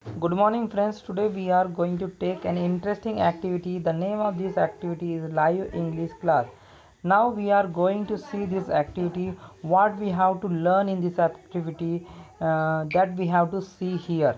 Good morning, friends. Today we are going to take an interesting activity. The name of this activity is Live English Class. Now we are going to see this activity, what we have to learn in this activity, that we have to see here.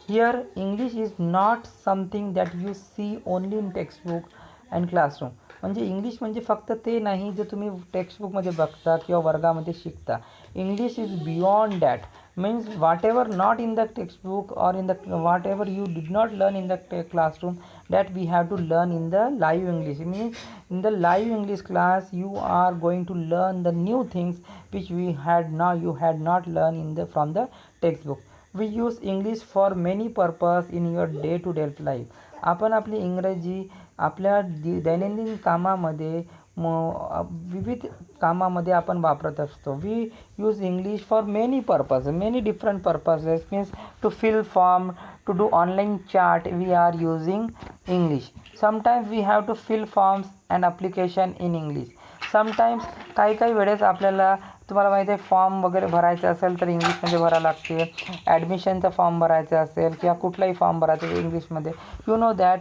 Here, English is not something that you see only in textbook and classroom. म्हणजे English म्हणजे फक्त ते नाही जे तुम्ही टेक्स्टबुकमध्ये बघता किंवा वर्गामध्ये शिकता. English is beyond that. Means whatever not in the textbook or in the whatever you did not learn in the classroom, that we have to learn in the live English. Means in the live English class you are going to learn the new things which you had not learned in the from the textbook. We use English for many purpose in your day to day life. आपण आपली इंग्रजी आपल्या दैनंदिन कामामध्ये विविध कामामध्ये आपण वापरत असतो. We use English for many purpose, many different purposes. Means to fill form, to do online chart, we are using English. Sometimes we have to fill forms and application in English. Sometimes काही वेळेस आपल्याला तुम्हाला माहिती आहे form वगैरे भरायचा असेल तर इंग्लिशमध्ये भरावं लागते. ॲडमिशनचा फॉर्म भरायचा असेल किंवा कुठलाही फॉर्म भरायचा इंग्लिशमध्ये. You know that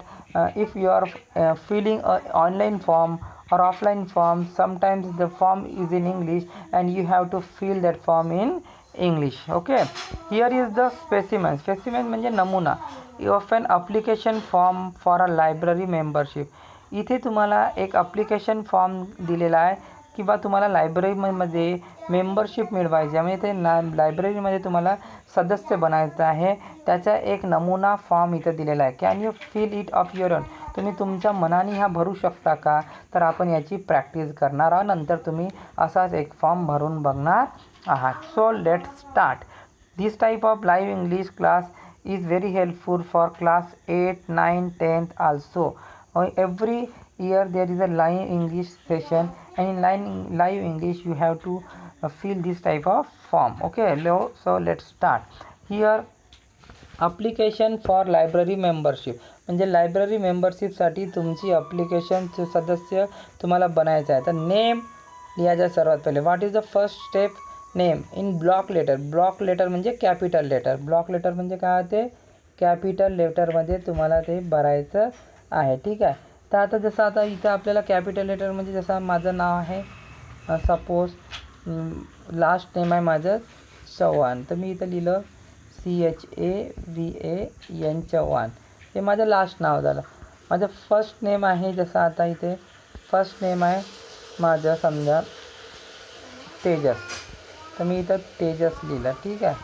if you are filling a online form or offline form, sometimes the form is in English and you have to fill that form in English. Okay, here is the specimen. Specimen म्हणजे नमुना of an application form for a library membership. इथे तुम्हाला एक application form दिलेला आहे की बा तुम्हाला लायब्ररीमध्ये मेंबरशिप मिळवायची आहे. म्हणजे ते लायब्ररीमध्ये तुम्हाला सदस्य बनायचं आहे. त्याचा एक नमुना फॉर्म इथं दिलेला आहे. Can you fill it of your own. तुम्ही तुमच्या मनाने हा भरू शकता का. तर आपण याची प्रॅक्टिस करणार आहोत. नंतर तुम्ही असाच एक फॉर्म भरून बघणार आहात. So let's start. This type of live English class is very helpful for class 8, 9, 10th also. Every year there is a live English session, and in live English you have to fill this type of form. Okay, so let's start. Here application for library membership. म्हणजे library मेंबरशिपसाठी तुमची ॲप्लिकेशनचे सदस्य तुम्हाला बनायचं आहे. तर name लिहायचं सर्वात पहिले. What is the first step. Name in block letter. Block letter म्हणजे कॅपिटल लेटर. ब्लॉक लेटर म्हणजे काय होते, कॅपिटल लेटरमध्ये तुम्हाला ते भरायचं आहे. ठीक आहे. तर आता इथं आपल्याला कॅपिटल लेटर म्हणजे जसं माझं नाव आहे, सपोज लास्ट नेम आहे माझं चव्हाण, तर मी इथं लिहिलं CHAVAN चव्हाण. हे माझं लास्ट नाव झालं. माझं फर्स्ट नेम आहे जसं आता इथे फर्स्ट नेम आहे माझं समजा तेजस, तर मी इथं तेजस लिहिलं. ठीक आहे.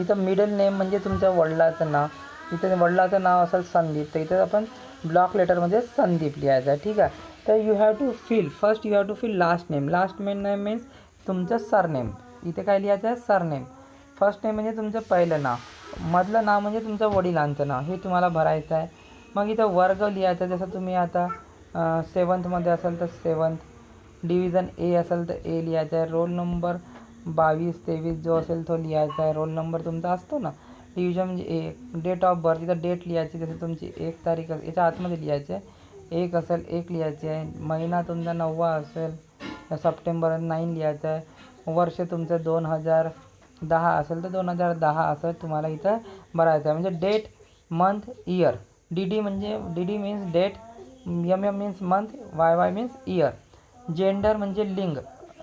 इथं मिडल नेम म्हणजे तुमच्या वडिलाचं नाव. इथं वडिलाचं नाव असेल संदीप, तर इथं आपण ब्लॉक लेटरमध्ये संदीप लिहायचं आहे. ठीक आहे. तर you have to fill first you have to fill last name. Last name means तुमचं सरनेम. इथे काय लिहायचं आहे, सरनेम. फर्स्ट नेम म्हणजे तुमचं पहिलं नाव. मधलं नाव म्हणजे तुमचं वडिलांचं नाव. हे तुम्हाला भरायचं आहे. मग इथं वर्ग लिहायचा. जसं तुम्ही आता 7thमध्ये असेल तर 7th, डिव्हिजन ए असेल तर ए लिहायचं आहे. रोल नंबर 22, 23 जो असेल तो लिहायचा आहे. रोल नंबर तुमचा असतो ना. डिव्हिजन म्हणजे ए. डेट ऑफ बर्थ इथं डेट लिहायची. जसं तुमची 1 तारीख याच्या आतमध्ये लिहायची आहे. 1 असेल 1 लिहायची आहे. महिना तुमचा 9वा असेल सप्टेंबर 9 लिहायचं आहे. वर्ष तुमचं 2010 असेल तर 2010 असं तुम्हाला इथं भरायचं आहे. म्हणजे date, month, year. D means date, means month, Y means year. Gender म्हणजे लिंग,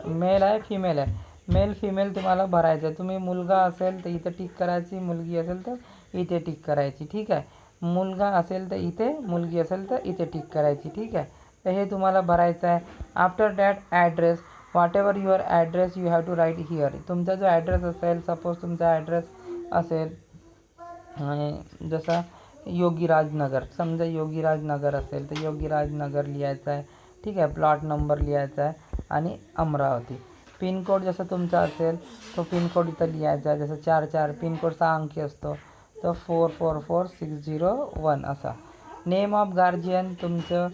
मेल आहे फिमेल आहे. मेल फिमेल तुम्हाला भरायचं आहे. तुम्ही मुलगा असेल तर इथं टिक करायची, मुलगी असेल तर इथे टिक करायची. ठीक आहे. मुलगा असेल तर इथे, मुलगी असेल तर इथे टिक करायची. ठीक आहे. तर हे तुम्हाला भरायचं आहे. After that address, whatever your address you have to write here. तुमचा जो ॲड्रेस असेल, सपोज तुमचा ॲड्रेस असेल जसा योगीराजनगर, समजा योगीराजनगर असेल तर योगीराजनगर लिहायचं आहे. ठीक आहे. प्लॉट नंबर लिहायचा आहे आणि अमरावती. पिनकोड जसं तुमचा असेल तो पिनकोड इथं लिहायचा आहे. जसं 44 पिनकोड 6 अंकी असतो, तर 444601 असा. नेम ऑफ गार्जियन, तुमचं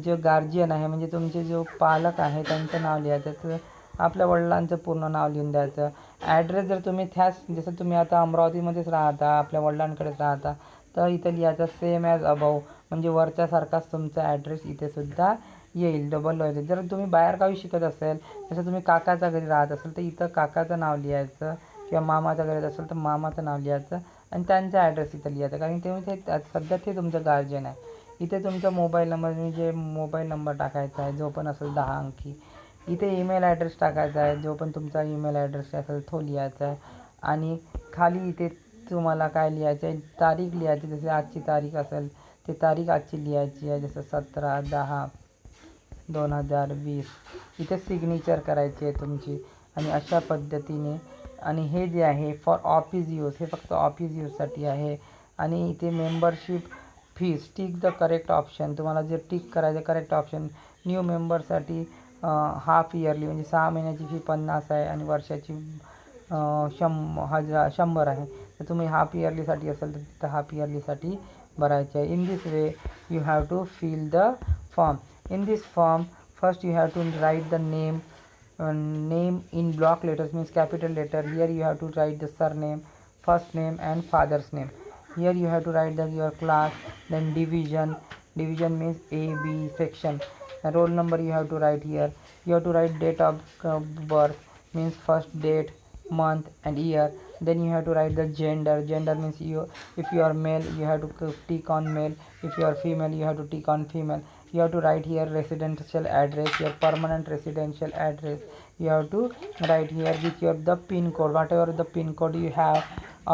जे गार्जियन आहे म्हणजे तुमचे जो पालक आहे त्यांचं नाव लिहायचं. तर आपल्या वडिलांचं पूर्ण नाव लिहून द्यायचं. ॲड्रेस जर तुम्ही जसं तुम्ही आता अमरावतीमध्येच राहता, आपल्या वडिलांकडेच राहता, तर इथं लिहायचं सेम ॲज अबाव. म्हणजे वरच्यासारखाच तुमचा ॲड्रेस इथेसुद्धा येईल, डबल होईल. जर तुम्ही बाहेरगावी शिकत असेल, जसं तुम्ही काकाच्या घरी राहत असेल तर इथं काकाचं नाव लिहायचं, किंवा मामाच्या घरी असेल तर मामाचं नाव लिहायचं. आणि त्यांचा ॲड्रेस इथं लिहायचा, कारण ते सध्या ते तुमचं गार्जियन आहे. इथे तुमचा मोबाईल नंबर म्हणजे मोबाईल नंबर टाकायचा आहे जो पण असेल 10 अंकी. इथे ईमेल ॲड्रेस टाकायचा आहे, जो पण तुमचा ईमेल ॲड्रेस असेल तो लिहायचा आहे. आणि खाली इथे तुम्हाला काय लिहायचं आहे, तारीख लिहायची. जसे आजची तारीख असेल ते तारीख आजची लिहायची आहे, जसं 17/10/2020. इथे सिग्नेचर करायची आहे तुमची. आणि अशा पद्धतीने. आणि हे जे आहे फॉर ऑफिस यूज, हे फक्त ऑफिस यूजसाठी आहे. आणि इथे membership fees, tick the correct option, तुम्हाला जे टिक करायचं करेक्ट ऑप्शन. न्यू मेंबरसाठी हाफ इयरली म्हणजे 6 महिन्याची फी 50 आहे आणि वर्षाची 100 आहे. तर तुम्ही हाफ इयरलीसाठी असेल तर तिथं हाफ इयरलीसाठी भरायचे आहे. In this way you have to fill the form. In this form, first you have to write the name in block letters, means capital letter. Here you have to write the surname, first name and father's name. Here you have to write your class, then division means A, B section. Roll number you have to write here. You have to write date of birth, means first date, month and year. Then you have to write the gender means if you are male you have to tick on male, if you are female you have to tick on female. You have to write here residential address, your permanent residential address. You have to write here with the pin code, whatever the pin code you have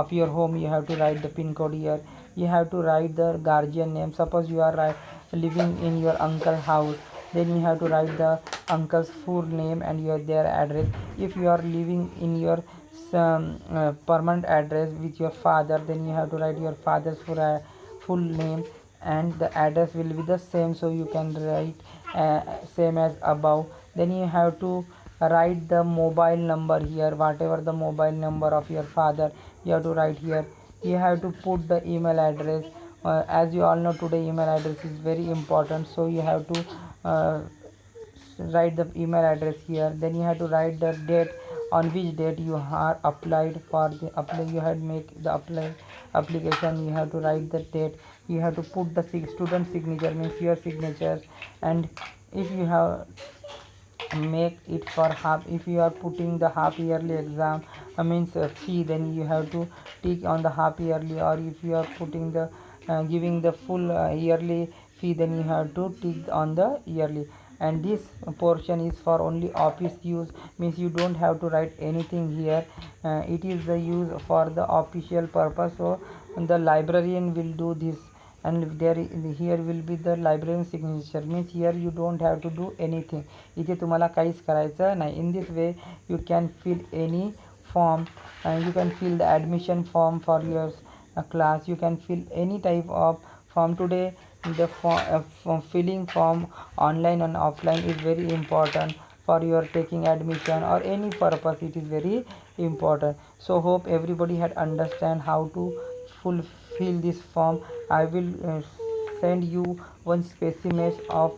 of your home, you have to write the pin code here. You have to write the guardian name. Suppose you are living in your uncle's house, then you have to write the uncle's full name and their address. If you are living in your permanent address with your father, then you have to write your father's full name, and the address will be the same, so you can write same as above. Then you have to write the mobile number here, whatever the mobile number of your father, you have to write here. You have to put the email address. As you all know, today email address is very important, so you have to write the email address here. Then you have to write the date, on which date you are applied for the you had make the application. You have to write the date. You have to put the student signature, means your signatures. And if you have make it for half, if you are putting the half yearly exam means fee, then you have to tick on the half yearly. Or if you are putting the giving the full yearly fee, then you have to tick on the yearly. And this portion is for only office use, means you don't have to write anything here. It is the use for the official purpose, so the librarian will do this. And here will be the librarian signature, means here you don't have to do anything. इथे तुम्हाला काहीच करायचं नाही. In this way you can fill any form, you can fill the admission form for your class. You can fill any type of form. Today the filling form online and offline is very important for your taking admission or any purpose. It is very important. So hope everybody had understand how to fulfill this form. I will send you one specimen of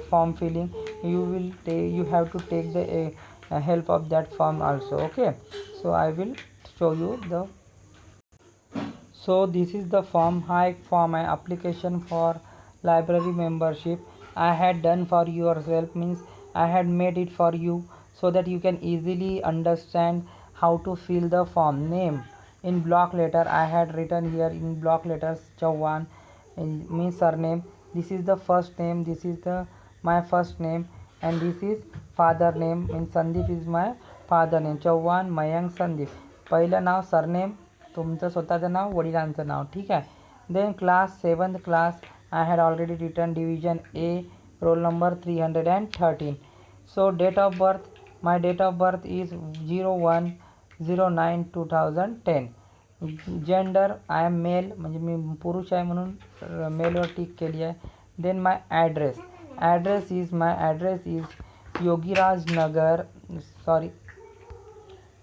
form filling. You have to take the help of that form also. Okay, so I will show you the. So this is the form. Hi, for my application for library membership I had done for yourself, means I had made it for you so that you can easily understand how to fill the form. Name in block letter I had written here in block letters Chauhan, means surname. This is the first name, this is the my first name, and this is father name, means Sandeep is my father name. Chauhan Mayank Sandeep. पहिलं नाव, surname, तुमचं स्वतःचं नाव, वडिलांचं नाव. ठीक आहे. Then class 7th class I had already return division A, roll number 313. So date of birth, my date of birth is 01/09/2010. Gender I am male, म्हणजे मी पुरुष आहे म्हणून मेलवर टिक केली आहे. Then my address my address is Yogiraj Nagar, sorry,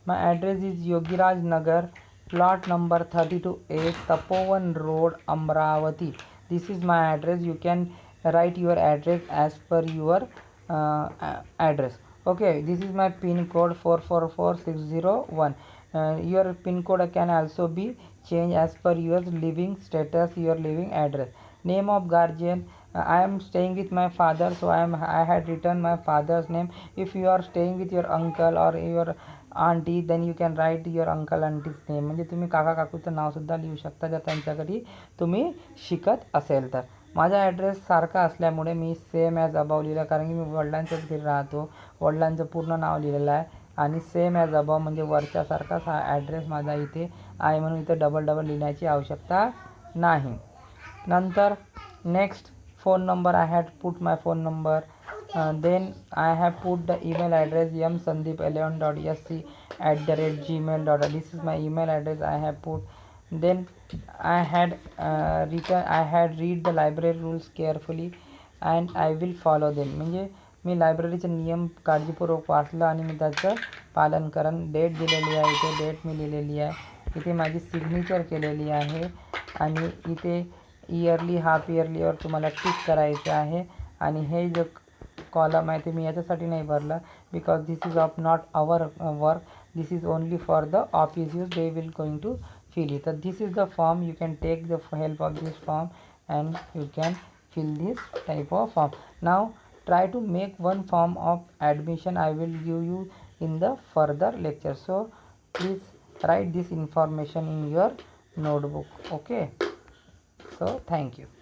my address is Yogiraj Nagar, plot number 32A, Tapovan Road, Amravati. This is my address. You can write your address as per your address. Okay, this is my pin code 444601. Your pin code can also be changed as per your living status, your living address. Name of guardian, I am staying with my father, so I had written my father's name. If you are staying with your uncle or your aunty, then you can write your uncle aunty's name, म्हणजे तुम्ही काका काकूचं नावसुद्धा लिहू शकता जर त्यांच्या घरी तुम्ही शिकत असेल तर. माझा ॲड्रेस सारखा असल्यामुळे मी सेम ॲज अबाव लिहिलं, कारण की मी वडिलांच्याच घरी राहतो. वडिलांचं पूर्ण नाव लिहिलेलं आहे आणि सेम ॲज अबाव म्हणजे वरच्यासारखाच हा ॲड्रेस माझा इथे आहे, म्हणून इथे डबल लिहिण्याची आवश्यकता नाही. नंतर next phone number, I had put my phone number. Then I have put the email address msandeep11.sc@gmail.com. This is my email address I have put. Then I had read the library rules carefully and I will follow them. म्हणजे मी लायब्ररीचे नियम काळजीपूर्वक वाचलं आणि मी त्याचं पालन करेन. Date दिलेली आहे, इथे डेट मी लिहिलेली आहे, इथे माझी सिग्नेचर केलेली आहे आणि इथे इयरली हाफ इयरलीवर तुम्हाला टिक करायचं आहे. आणि हे जो कॉलम आहे ते मी याच्यासाठी नाही भरलं, because this is of not our work, this is only for the office use, they will going to fill it. So this is the form, you can take the help of this form and you can fill this type of form. Now try to make one form of admission, I will give you in the further lecture, so please write this information in your notebook. Okay, so thank you.